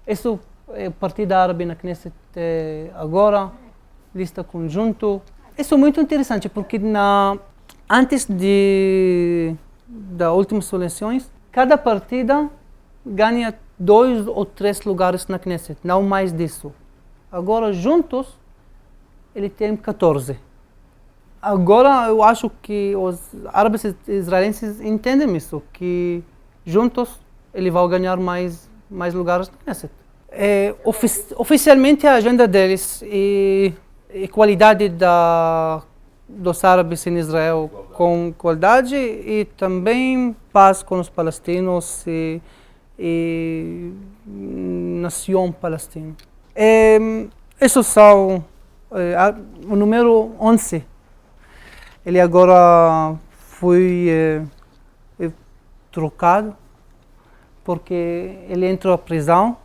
Isso é o Partido Árabe na Knesset agora, lista conjunto. Isso é muito interessante porque antes das últimas eleições, cada partida ganha 2 ou 3 lugares na Knesset, não mais disso. Agora, juntos, ele tem 14. Agora, eu acho que os árabes israelenses entendem isso, que juntos ele vai ganhar mais lugares na Knesset. Oficialmente, a agenda deles é igualdade dos árabes em Israel com qualidade e também paz com os palestinos e nação palestina. Esses são o número 11. Ele agora foi trocado porque ele entrou à prisão.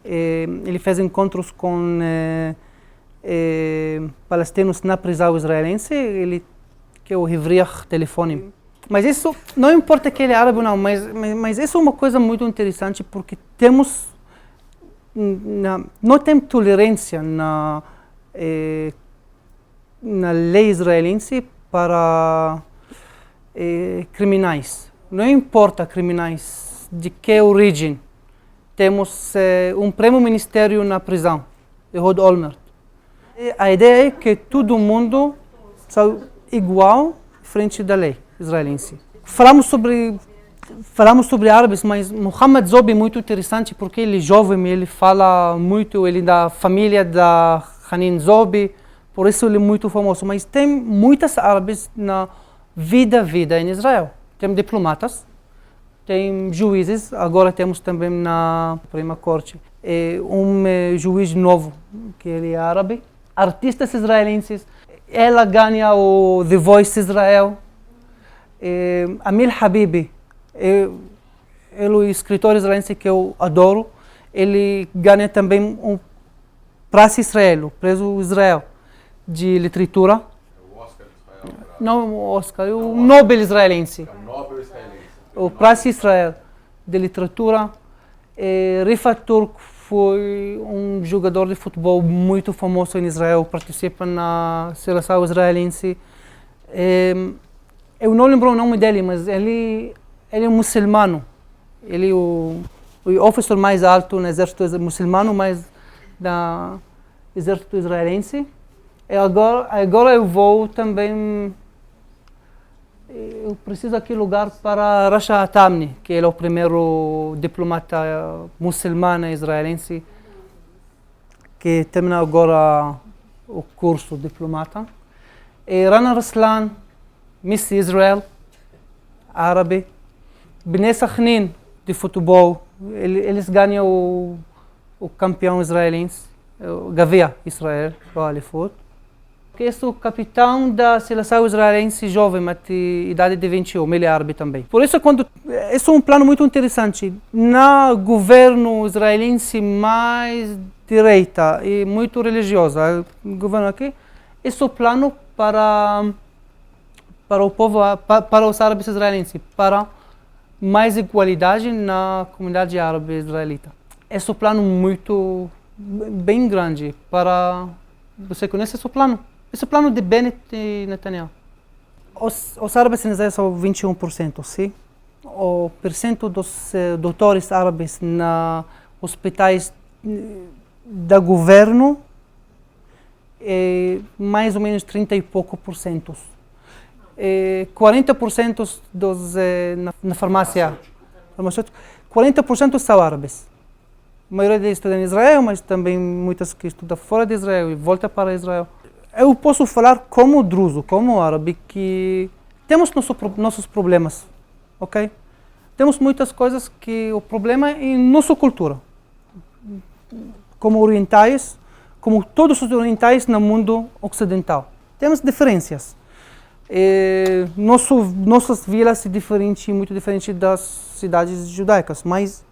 Ele fez encontros com palestinos na prisão israelense. Ele que o revria telefone. Mas isso não importa que ele é árabe ou não, mas isso é uma coisa muito interessante porque não tem tolerância na lei israelense para criminais. Não importa criminais de que origem. Temos primeiro-ministério na prisão, Ehud Olmert. A ideia é que todo mundo está igual frente da lei israelense. Falamos sobre árabes, mas Mohamed Zobi é muito interessante porque ele é jovem, ele fala muito, ele é da família da Hanin Zobi, por isso ele é muito famoso. Mas tem muitos árabes na vida em Israel. Tem diplomatas, tem juízes, agora temos também na Suprema Corte juiz novo, que ele é árabe. Artistas israelenses, ela ganha o The Voice Israel. Amir Habibi, ele é um escritor israelense que eu adoro. Ele ganha também um Praça Israel, o Prêmio Israel de literatura. O Oscar de Israel. Não o Oscar, o Nobel israelense. O Nobel israelense. O Praça Israel de literatura. Rifat Turk foi um jogador de futebol muito famoso em Israel, participa na seleção israelense. Eu não lembro o nome dele, mas ele é muçulmano. Ele é o oficial mais alto no exército muçulmano, mas do exército israelense. E agora eu vou também. Eu preciso aqui lugar para Rasha Tamni, que ele é o primeiro diplomata muçulmano israelense que termina agora o curso diplomata. E Rana Raslan, Miss Israel, árabe. Bnei Sakhnin, de futebol, eles ganham o campeão israelense, o Gavia Israel, o Alifut. Esse é o capitão da seleção israelense jovem, até idade de 21, ele é árabe também. Por isso, esse é um plano muito interessante. No governo israelense mais direita e muito religioso, o governo aqui, esse é o plano para o povo, para os árabes israelenses, para mais igualdade na comunidade árabe israelita. Esse é um plano bem grande para... Você conhece esse plano? Esse é o plano de Bennett e Netanyahu. Os árabes em Israel são 21%, sim? O percento dos doutores árabes nos hospitais do governo é mais ou menos 30 e pouco por cento. 40% na farmácia, 40% são árabes. A maioria deles estuda em Israel, mas também muitas que estudam fora de Israel e voltam para Israel. Eu posso falar como druso, como árabe, que temos nossos problemas, ok? Temos muitas coisas que o problema é em nossa cultura. Como orientais, como todos os orientais no mundo ocidental. Temos diferenças. Nossas vilas são muito diferentes das cidades judaicas, mas,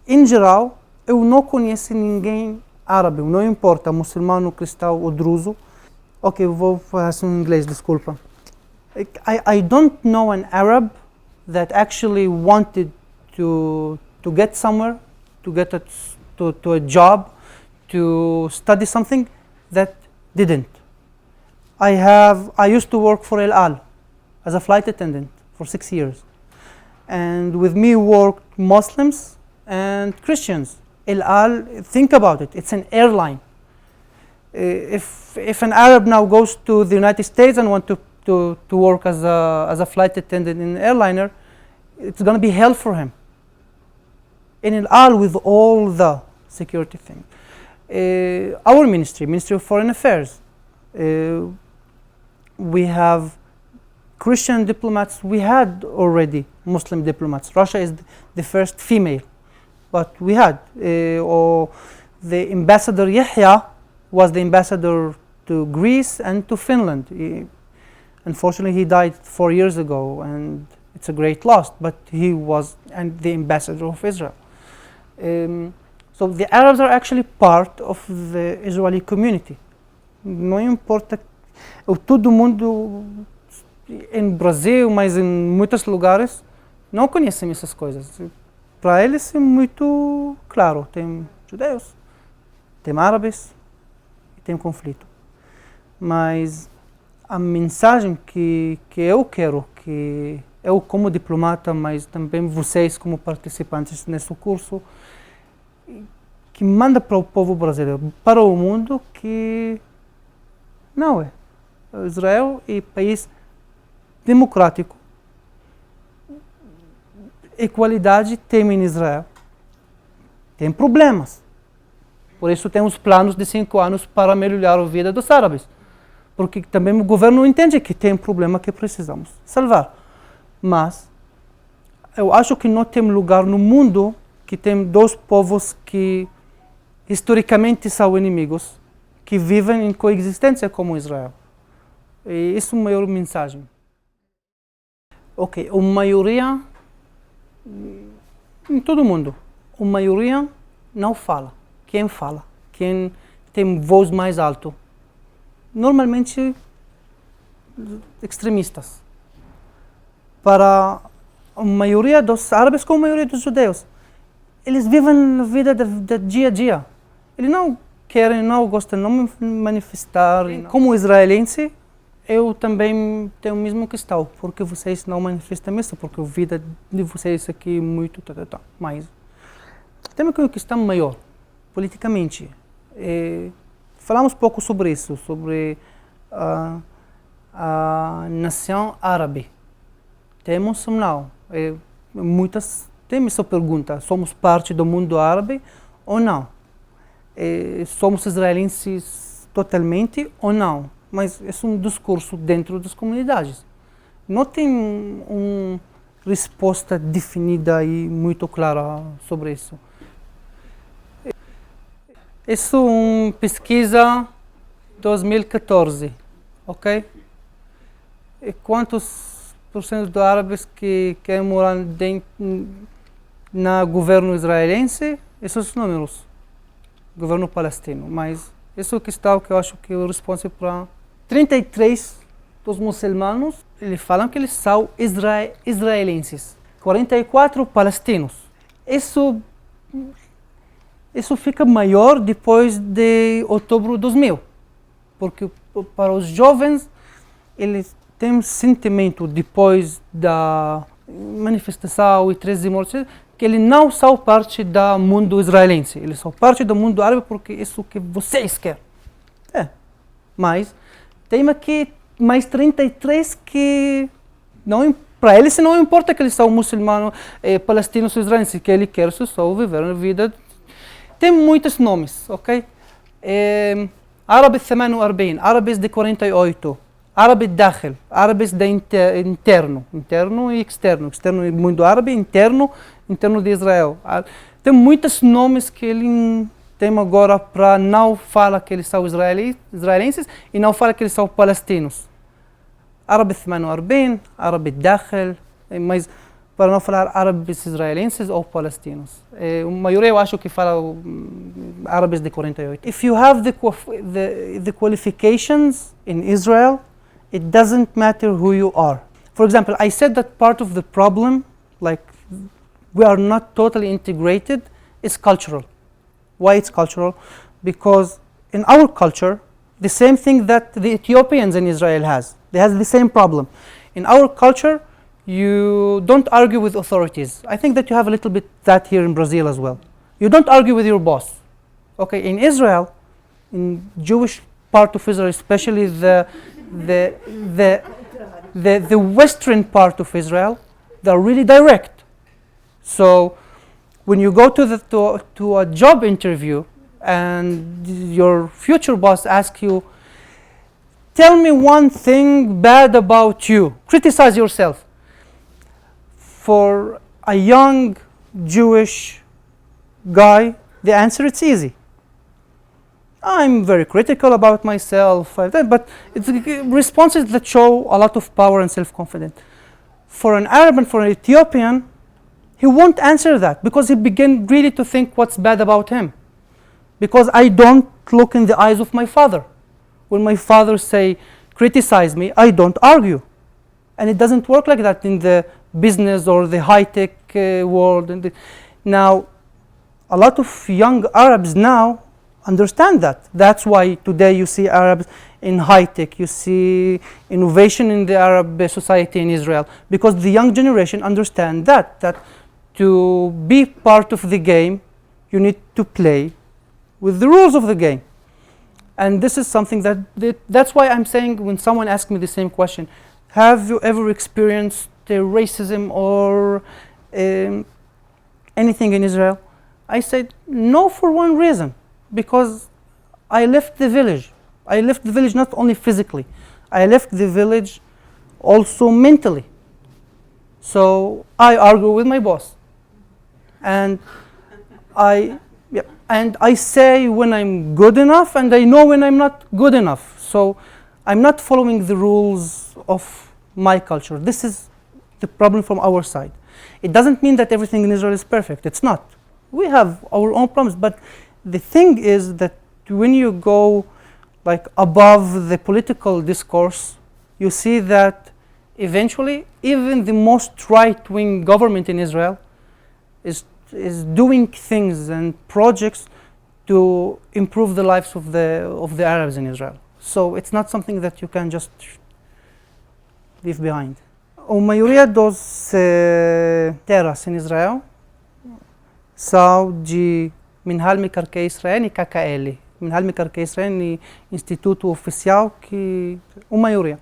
em geral, eu não conheço ninguém árabe, não importa, muçulmano, cristão ou druso. Ok, eu vou falar em inglês, desculpa. I don't know an Arab that actually wanted to get somewhere, to get to a job, to study something that didn't. I used to work for El Al as a flight attendant for 6 years. And with me worked Muslims and Christians. El Al, think about it, it's an airline. If an Arab now goes to the United States and want to work as a flight attendant in an airliner, it's going to be hell for him. In El Al, with all the security thing. Our Ministry of Foreign Affairs, we have Christian diplomats. We had already Muslim diplomats. Russia is the first female, but we had, or the ambassador Yahya was the ambassador to Greece and to Finland. Unfortunately, he died 4 years ago, and it's a great loss, but he was the ambassador of Israel. So the Arabs are actually part of the Israeli community. Não importa, todo mundo em Brasil, mas em muitos lugares, não conhecem essas coisas. Para eles é muito claro, tem judeus, tem árabes e tem conflito. Mas a mensagem que eu quero, que eu como diplomata, mas também vocês como participantes nesse curso, que manda para o povo brasileiro, para o mundo, que não é. Israel é um país democrático. Equalidade tem em Israel. Tem problemas. Por isso temos planos de 5 anos para melhorar a vida dos árabes. Porque também o governo entende que tem problema que precisamos salvar. Mas eu acho que não tem lugar no mundo que tem dois povos que historicamente são inimigos, que vivem em coexistência como Israel. E isso é a maior mensagem. Ok, a maioria, em todo mundo, a maioria não fala. Quem fala? Quem tem voz mais alta? Normalmente, extremistas. Para a maioria dos árabes, como a maioria dos judeus, eles vivem a vida do dia a dia. Eles não querem, não gostam, não manifestar. Como israelense, eu também tenho a mesma questão. Porque vocês não manifestam isso? Porque a vida de vocês aqui é muito... Mas temos uma questão maior, politicamente. Falamos pouco sobre isso, sobre a nação árabe. Temos ou não? Muitas têm essa pergunta. Somos parte do mundo árabe ou não? Somos israelenses totalmente ou não? Mas é um discurso dentro das comunidades. Não tem uma resposta definida e muito clara sobre isso. Isso é uma pesquisa 2014, ok? E quantos por cento dos árabes que querem morar no governo israelense? Esses são os números. Governo palestino. Mas isso é a questão que eu acho que é responsável para 33 dos muçulmanos. Eles falam que eles são israelenses. 44 palestinos. Isso fica maior depois de outubro de 2000. Porque para os jovens, eles têm um sentimento depois da manifestação e 13 mortes, que eles não são parte do mundo israelense. Eles são parte do mundo árabe porque isso que vocês querem. Mas tem aqui mais 33 que não, para eles não importa que eles são muçulmanos, palestinos ou israelenses, que eles querem só viver a vida. Tem muitos nomes, ok? Árabes 48, árabes de 48, árabe dakhil, árabes de interno e externo é mundo árabe, interno de Israel. Tem muitos nomes que ele tem agora para não falar que eles são israelenses e não falar que eles são palestinos. Árabe 48, árabe dakhil, mas para não falar árabes israelenses ou palestinos. A maioria eu acho que fala árabes de 48. If you have the qualifications in Israel, it doesn't matter who you are. For example, I said that part of the problem, like we are not totally integrated, is cultural. Why it's cultural? Because in our culture, the same thing that the Ethiopians in Israel has. They have the same problem. In our culture, you don't argue with authorities. I think that you have a little bit that here in Brazil as well. You don't argue with your boss. Okay, in Israel, in Jewish part of Israel, especially the western part of Israel, they're really direct. So when you go to a job interview and your future boss asks you, tell me one thing bad about you, criticize yourself. For a young Jewish guy, the answer is easy. I'm very critical about myself, but it's responses that show a lot of power and self-confidence. For an Arab and for an Ethiopian, he won't answer that because he begin really to think what's bad about him. Because I don't look in the eyes of my father. When my father say, criticize me, I don't argue. And it doesn't work like that in the business or the high-tech world. Now, a lot of young Arabs now understand that. That's why today you see Arabs in high-tech, you see innovation in the Arab society in Israel, because the young generation understand that to be part of the game, you need to play with the rules of the game. And this is something that's why I'm saying when someone asks me the same question, have you ever experienced racism or anything in Israel? I said no for one reason, because I left the village. I left the village not only physically, I left the village also mentally. So I argue with my boss. And I say when I'm good enough, and I know when I'm not good enough. So I'm not following the rules of my culture. This is the problem from our side. It doesn't mean that everything in Israel is perfect. It's not. We have our own problems, but the thing is that when you go like above the political discourse, you see that eventually even the most right-wing government in Israel is doing things and projects to improve the lives of the Arabs in Israel. So it's not something that you can just leave behind. A maioria dos terras em Israel são de Minhal Mekarkei Israel e KKL. Minhal Mekarkei Israel é instituto oficial que a maioria.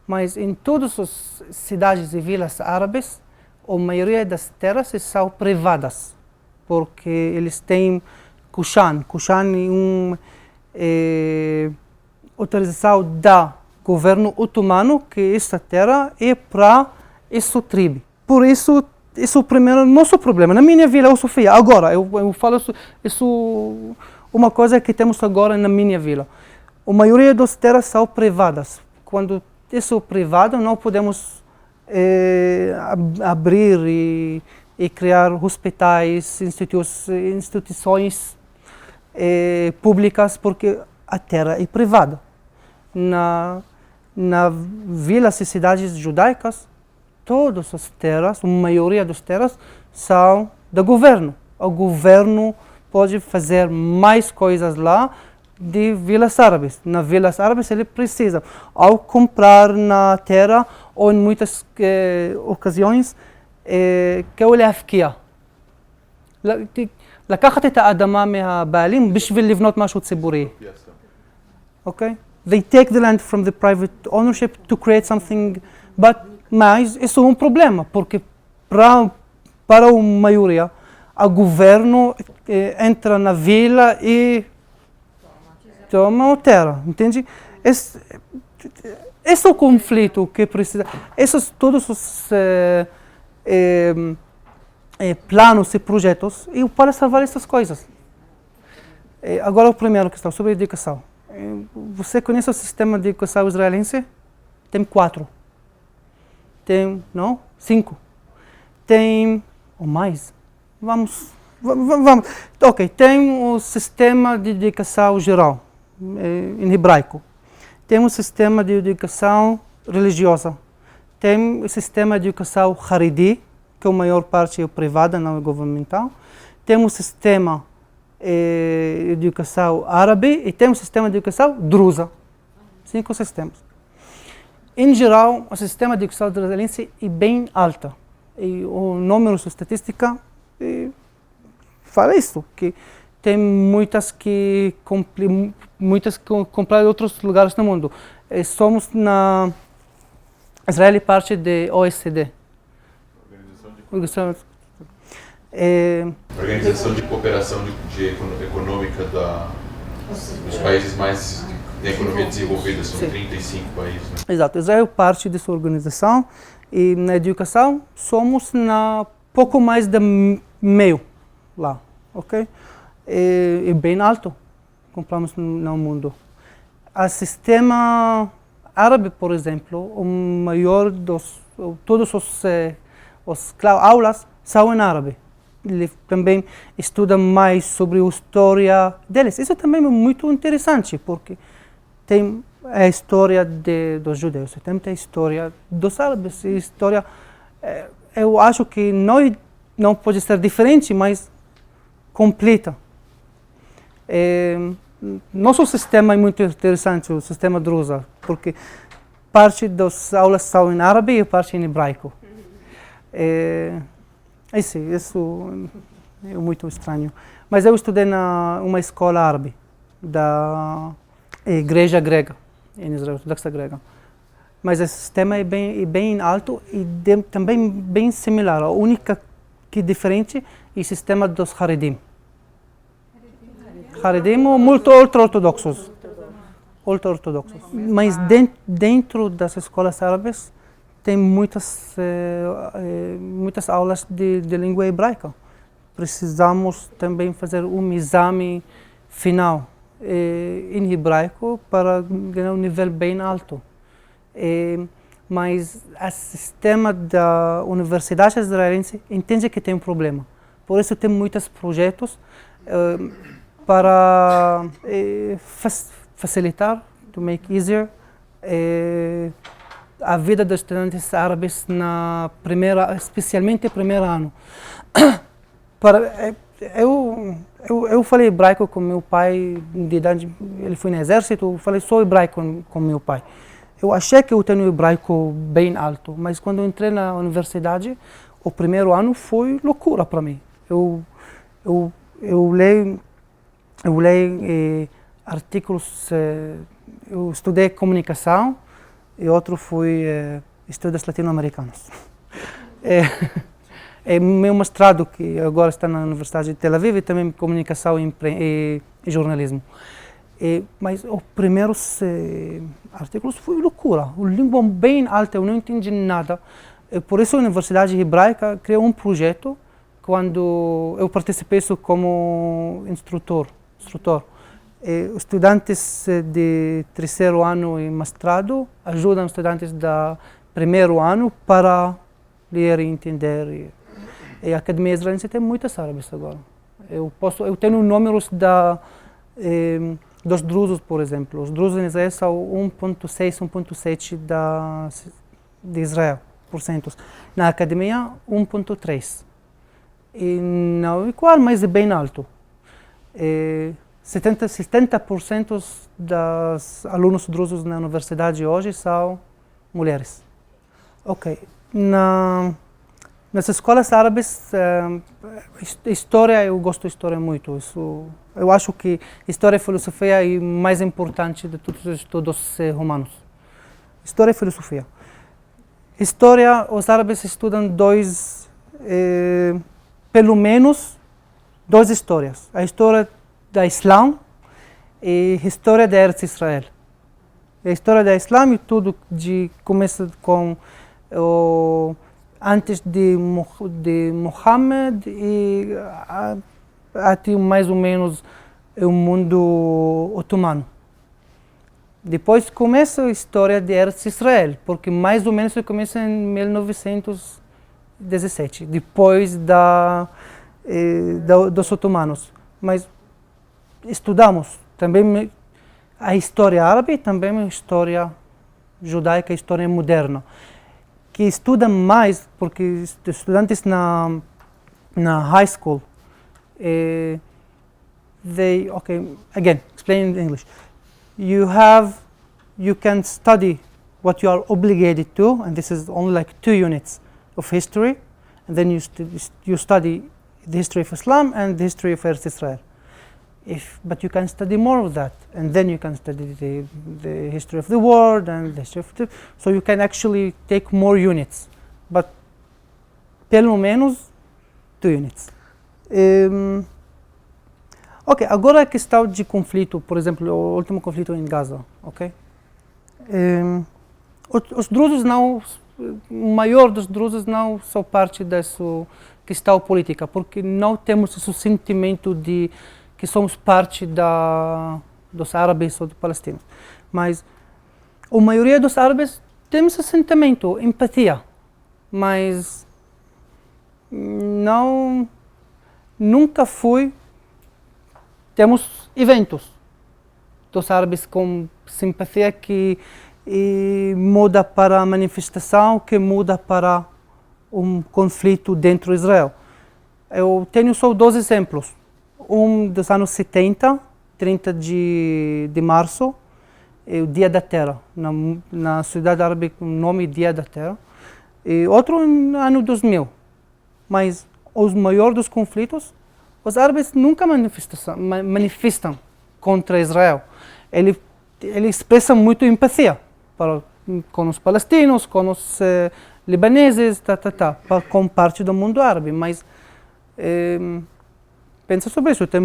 Mas em todas as cidades e vilas árabes, a maioria das terras são privadas, porque eles têm Kushan. Kushan é autorização do governo otomano que essa terra é para essa tribo. Por isso, esse é o primeiro nosso problema. Na minha vila, eu Sofia, agora, eu falo isso uma coisa que temos agora na minha vila. A maioria das terras são privadas. Quando isso é privado, não podemos abrir e criar hospitais, instituições públicas, porque a terra é privada. Na vilas e cidades judaicas, todas as terras, a maioria das terras, são do governo. O governo pode fazer mais coisas lá de vilas árabes. Na vilas árabes ele precisa, ao comprar na terra, ou em muitas ocasiões, que הוא להפקיע. לקחת את האדמה מהבעלים בשביל לבנות משהו ציבורי. Okay? They take the land from the private ownership to create something, mas isso é um problema, porque para a maioria, o governo entra na vila e toma a terra, entende? Esse é o conflito que precisa. Todos os planos e projetos para salvar essas coisas. Agora, a primeira questão sobre a educação. Você conhece o sistema de educação israelense? Tem 4. Tem, não? 5. Tem, ou mais. Vamos. Ok, tem o sistema de educação geral, em hebraico. Tem o sistema de educação religiosa. Tem o sistema de educação Haredi, que a maior parte é privada, não é governamental. Tem o sistema educação árabe e tem um sistema de educação drusa. 5 sistemas. Em geral, o sistema de educação israelense é bem alto. E o número de estatística fala isso, que tem muitas que compraram em outros lugares do mundo. Israel é parte da OECD. Organização de Cooperação Econômica dos países mais de economia desenvolvida, são 35 países. Né? Exato, Israel é parte dessa organização e na educação somos pouco mais de meio lá, ok? É bem alto, compramos no mundo. O sistema árabe, por exemplo, o maior todos os aulas são em árabe. Ele também estuda mais sobre a história deles. Isso também é muito interessante, porque tem a história dos judeus, também tem a história dos árabes, eu acho que não pode ser diferente, mas completa. Nosso sistema é muito interessante, o sistema drusa, porque parte das aulas são em árabe e parte em hebraico. Isso é muito estranho. Mas eu estudei numa escola árabe, da igreja grega, em Israel, ortodoxa grega. Mas o sistema é bem alto e também bem similar. A única que é diferente é o sistema dos Haredim. Haredim muito ultra-ortodoxos. Ultra-ortodoxos. Mas dentro das escolas árabes tem muitas aulas de língua hebraica. Precisamos também fazer um exame final em hebraico para ganhar um nível bem alto. Mas o sistema da universidade israelense entende que tem um problema. Por isso tem muitos projetos para facilitar, to make easier, a vida dos estudantes árabes especialmente no primeiro ano. Eu falei hebraico com meu pai, de idade, ele foi no exército, eu falei só hebraico com meu pai. Eu achei que eu tenho hebraico bem alto, mas quando eu entrei na universidade, o primeiro ano foi loucura para mim. Eu leio artigos, eu estudei comunicação e outro foi estudos latino-americanos. Meu mestrado, que agora está na Universidade de Tel Aviv, e também comunicação e jornalismo. Mas os primeiros artigos foi loucura, a língua bem alta, eu não entendi nada. Por isso a Universidade Hebraica criou um projeto, quando eu participei como instrutor. Estudantes de terceiro ano e mestrado ajudam estudantes do primeiro ano para ler e entender. E a Academia Israelense tem muitas árabes agora. Eu tenho números dos drusos, por exemplo. Os drusos em Israel são 1,6, 1,7 de Israel, por centos. Na academia, 1,3. E não igual, mas é bem alto. 70% dos alunos drusos na universidade hoje são mulheres. Ok. Nas escolas árabes, história, eu gosto de história muito. Eu acho que história e filosofia é mais importante de todos os estudos humanos. História e filosofia. História, os árabes estudam pelo menos duas histórias. A história do Islã e a história da Eretz Israel. A história do Islã é tudo começa com antes de Muhammad e até mais ou menos o mundo otomano. Depois começa a história de Eretz Israel, porque mais ou menos começa em 1917, depois dos otomanos. Mas estudamos também a história árabe e também a história judaica, a história moderna, que estudam mais, porque estudantes na high school okay, again, explain in English. You can study what you are obligated to, and this is only like 2 units of history, and then you study the history of Islam and the history of Eretz Israel. But you can study more of that, and then you can study the history of the world and the history of so you can actually take more units, but pelo menos 2 units. Ok, agora a questão de conflito, por exemplo, o último conflito em Gaza, ok? Os drusos não, o maior dos drusos não são parte dessa questão política, porque não temos esse sentimento de que somos parte dos árabes ou dos palestinos. Mas a maioria dos árabes tem esse sentimento, empatia, mas nunca temos eventos dos árabes com simpatia que muda para manifestação, que muda para conflito dentro de Israel. Eu tenho só 2 exemplos. Dos anos 70, 30 de março, é o Dia da Terra, na cidade árabe com o nome Dia da Terra. E outro no ano 2000. Mas os maiores dos conflitos, os árabes nunca manifestam contra Israel. Ele expressa muito empatia com os palestinos, com os libaneses, com parte do mundo árabe. Mas pensa sobre isso, tem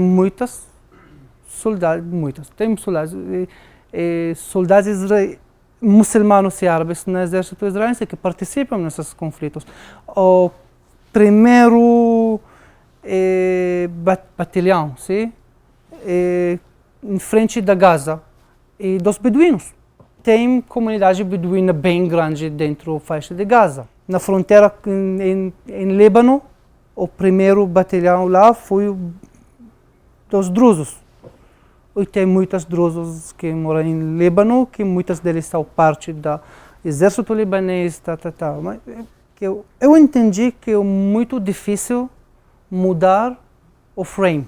soldados muçulmanos e árabes no exército israelense que participam nesses conflitos. O primeiro batalhão, sim, em frente da Gaza, e dos beduínos. Tem comunidade beduína bem grande dentro da faixa de Gaza. Na fronteira em Líbano, o primeiro batalhão lá foi dos drusos. E tem muitos drusos que moram em Líbano, que muitos deles são parte do exército libanês, Mas eu entendi que é muito difícil mudar o frame.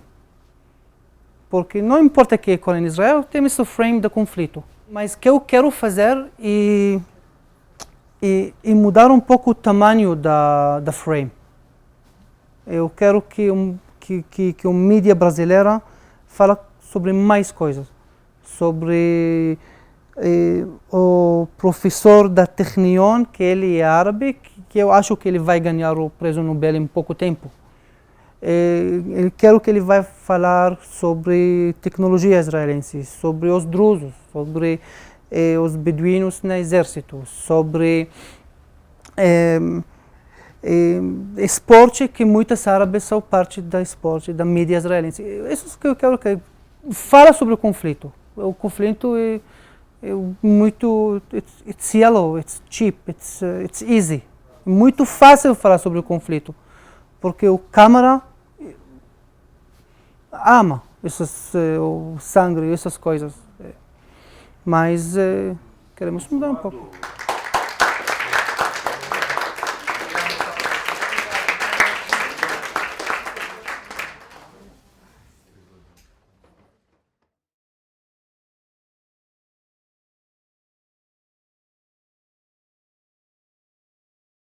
Porque não importa que é em Israel, tem esse frame do conflito. Mas o que eu quero fazer é mudar um pouco o tamanho da frame. Eu quero que a mídia brasileira fale sobre mais coisas. Sobre o professor da Technion, que ele é árabe, que eu acho que ele vai ganhar o prêmio Nobel em pouco tempo. Eu quero que ele vai falar sobre tecnologia israelense, sobre os drusos, sobre os beduínos no exército, sobre esporte, que muitos árabes são parte do esporte, da mídia israelense. Isso que eu quero que fala sobre o conflito. O conflito é muito, it's yellow, it's cheap, it's easy. É muito fácil falar sobre o conflito, porque o câmara ama o sangue, essas coisas. Mas queremos mudar um pouco.